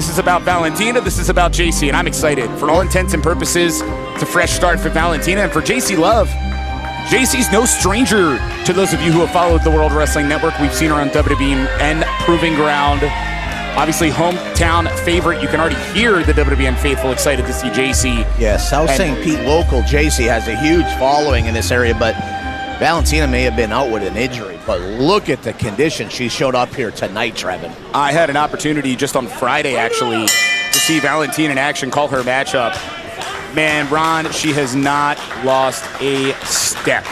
This is about Valentina. This is about Jacey, and I'm excited. For all intents and purposes, it's a fresh start for Valentina, and for Jacey Love. Jacey's no stranger to those of you who have followed the World Wrestling Network. We've seen her on WWN Proving Ground. Obviously, hometown favorite. You can already hear the WWN faithful excited to see Jacey. Yeah, South St. Pete local Jacey has a huge following in this area, but Valentina may have been out with an injury, but look at the condition she showed up here tonight, Trevin. I had an opportunity just on Friday, actually, to see Valentina in action, call her matchup. Man, Ron, she has not lost a step.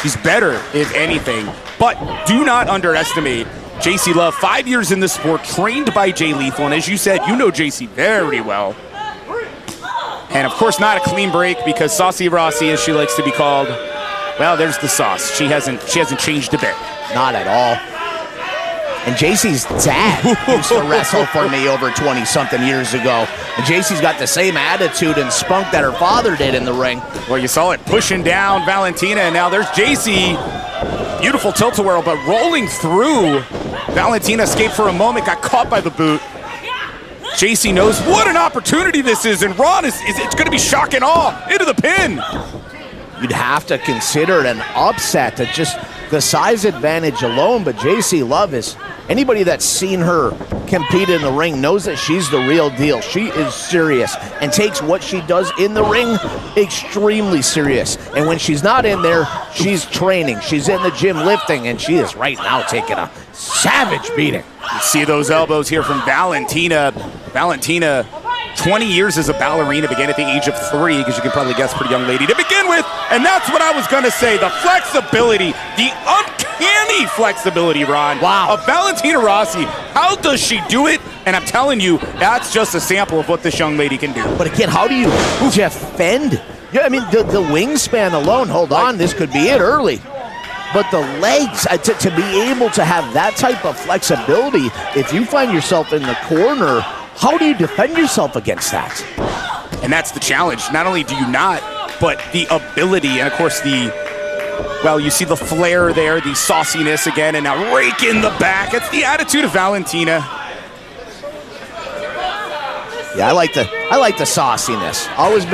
She's better, if anything, but do not underestimate Jacey Love. 5 years in the sport, trained by Jay Lethal, and as you said, you know Jacey very well. And of course, not a clean break, because Saucy Rossi, as she likes to be called, well, there's the sauce. She hasn't changed a bit. Not at all. And Jacey's dad used to wrestle for me over 20-something years ago. And Jacey's got the same attitude and spunk that her father did in the ring. Well, you saw it pushing down Valentina, and now there's Jacey. Beautiful tilt-a-whirl, but rolling through. Valentina escaped for a moment, got caught by the boot. Jacey knows what an opportunity this is, and Ron it's going to be shock and awe into the pin. You'd have to consider it an upset at just the size advantage alone, but Jacey Love is, anybody that's seen her compete in the ring knows that she's the real deal. She is serious and takes what she does in the ring extremely serious. And when she's not in there, she's training. She's in the gym lifting, and she is right now taking a savage beating. You see those elbows here from Valentina. Valentina, 20 years as a ballerina, began at the age of 3, because you can probably guess, pretty young lady to begin with. And that's what I was going to say, the flexibility, the uncanny flexibility, Ron. Wow. Of Valentina Rossi. How does she do it? And I'm telling you, that's just a sample of what this young lady can do. But again, how do you defend? Yeah, I mean, the wingspan alone, hold on, this could be it early. But the legs, to be able to have that type of flexibility, if you find yourself in the corner, how do you defend yourself against that? And that's the challenge. Not only do you not, but the ability, and of course well, you see the flair there, the sauciness again, and now rake in the back. It's the attitude of Valentina. Yeah, I like the sauciness. Always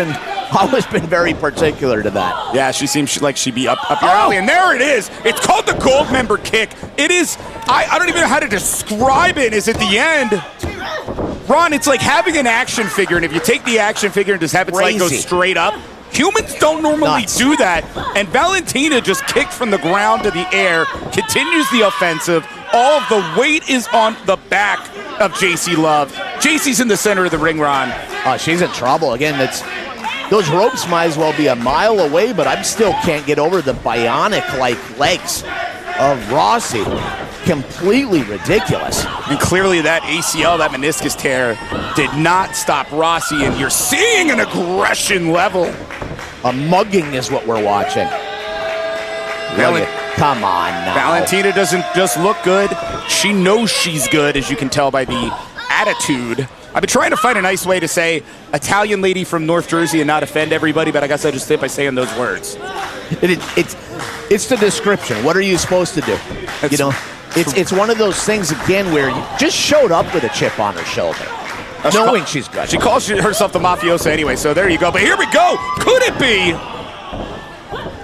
been very particular to that. Yeah, she seems like she'd be up your alley, and there it is. It's called the gold member kick. It is, I don't even know how to describe it. Is at the end, Ron, it's like having an action figure, and if you take the action figure and just have it like go straight up, humans don't normally do that. And Valentina just kicked from the ground to the air, continues the offensive. All of the weight is on the back of Jacey Love. Jacey's in the center of the ring, Ron. Oh, she's in trouble. Again, those ropes might as well be a mile away, but I still can't get over the bionic-like legs of Rossi. Completely ridiculous. And clearly that ACL, that meniscus tear, did not stop Rossi, and you're seeing an aggression level. A mugging is what we're watching. Come on now. Valentina doesn't just look good. She knows she's good, as you can tell by the attitude. I've been trying to find a nice way to say Italian lady from North Jersey and not offend everybody, but I guess I just did by saying those words. It's the description. What are you supposed to do? You know, it's one of those things, again, where you just showed up with a chip on her shoulder, knowing she's good. She calls herself the mafiosa anyway, so there you go. But here we go. Could it be?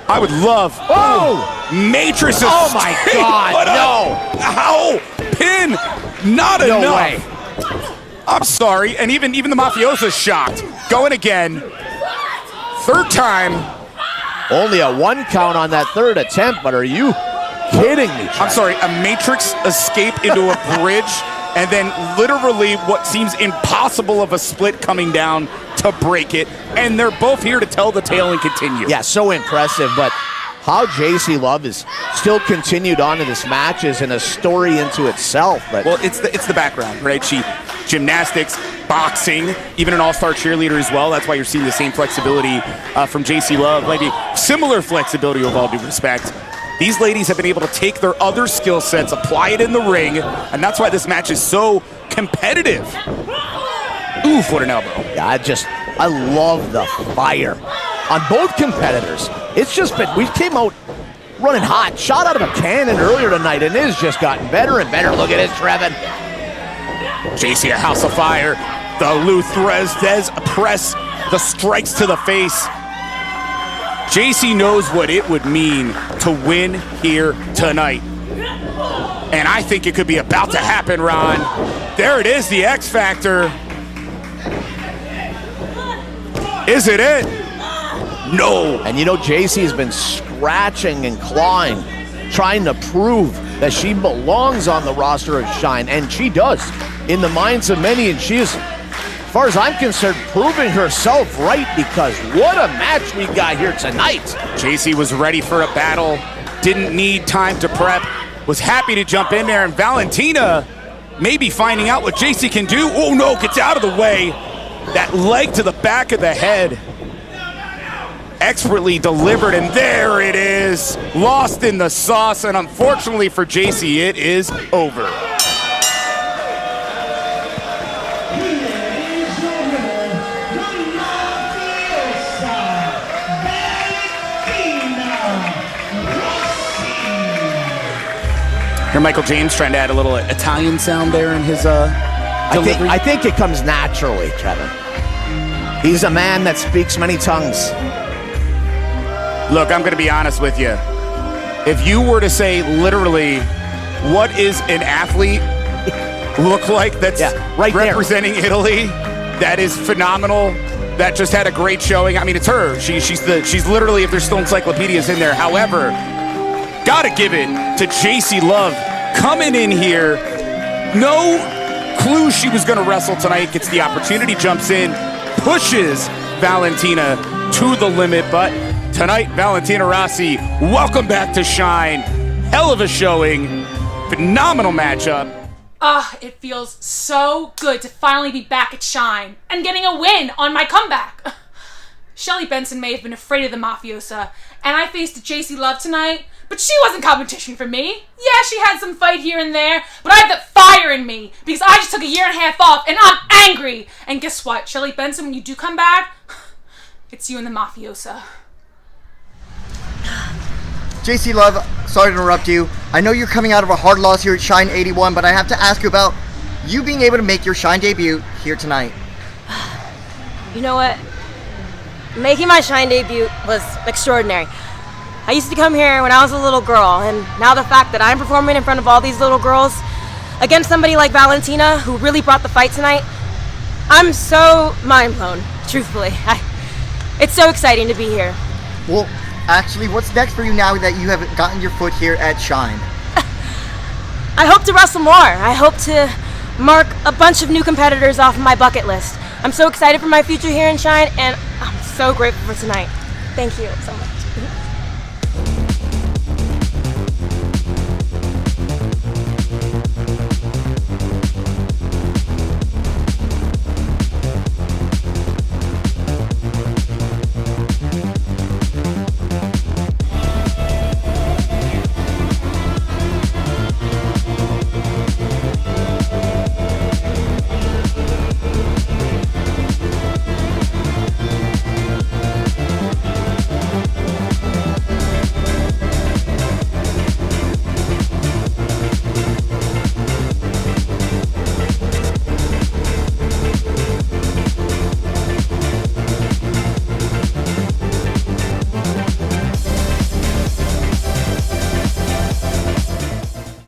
I would love. Oh! Matrix. Oh, my God. No. Ow. Pin. Not enough. No way. I'm sorry. And even the mafiosa's shocked. Going again. Third time. Only a 1 count on that third attempt, but are you kidding me, Trent? I'm sorry. A Matrix escape into a bridge, and then literally what seems impossible of a split coming down to break it, and they're both here to tell the tale and continue. Yeah, so impressive, but how Jacey Love is still continued on in this match is in a story into itself. But well, it's the background, right? She gymnastics, boxing, even an all-star cheerleader as well. That's why you're seeing the same flexibility from Jacey Love, maybe similar flexibility with all due respect. These ladies have been able to take their other skill sets, apply it in the ring, and that's why this match is so competitive. Oof, what an elbow. Yeah, I love the fire on both competitors. It's just been, we came out running hot, shot out of a cannon earlier tonight, and it has just gotten better and better. Look at this, Trevin. Jacey, a house of fire. The Luthrez press, the strikes to the face. Jacey knows what it would mean to win here tonight. And I think it could be about to happen, Ron. There it is, the X Factor. Is it it? No. And you know, Jacey's been scratching and clawing, trying to prove that she belongs on the roster of Shine, and she does in the minds of many, and she is, as far as I'm concerned, proving herself right, because what a match we got here tonight. Jacey was ready for a battle, didn't need time to prep, was happy to jump in there, and Valentina maybe finding out what Jacey can do. Oh no, gets out of the way. That leg to the back of the head. Expertly delivered, and there it is. Lost in the sauce, and unfortunately for Jacey, it is over. Here, Michael James trying to add a little Italian sound there in his delivery. I think it comes naturally, Kevin. He's a man that speaks many tongues. Look, I'm going to be honest with you. If you were to say literally, what is an athlete look like that's right representing Italy, that is phenomenal, that just had a great showing. I mean, it's her. She's literally, if there's still encyclopedias in there. However, gotta give it to Jacey Love coming in here. No clue she was going to wrestle tonight. Gets the opportunity, jumps in, pushes Valentina to the limit, but tonight, Valentina Rossi, welcome back to Shine. Hell of a showing. Phenomenal matchup. It feels so good to finally be back at Shine and getting a win on my comeback. Shelly Benson may have been afraid of the Mafiosa, and I faced Jacey Love tonight, but she wasn't competition for me. Yeah, she had some fight here and there, but I have that fire in me because I just took a year and a half off, and I'm angry. And guess what, Shelly Benson, when you do come back, it's you and the Mafiosa. Jacey Love, sorry to interrupt you. I know you're coming out of a hard loss here at Shine 81, but I have to ask you about you being able to make your Shine debut here tonight. You know what? Making my Shine debut was extraordinary. I used to come here when I was a little girl, and now the fact that I'm performing in front of all these little girls against somebody like Valentina, who really brought the fight tonight, I'm so mind blown, truthfully. It's so exciting to be here. Well, actually, what's next for you now that you have gotten your foot here at Shine? I hope to wrestle more. I hope to mark a bunch of new competitors off my bucket list. I'm so excited for my future here in Shine, and I'm so grateful for tonight. Thank you so much.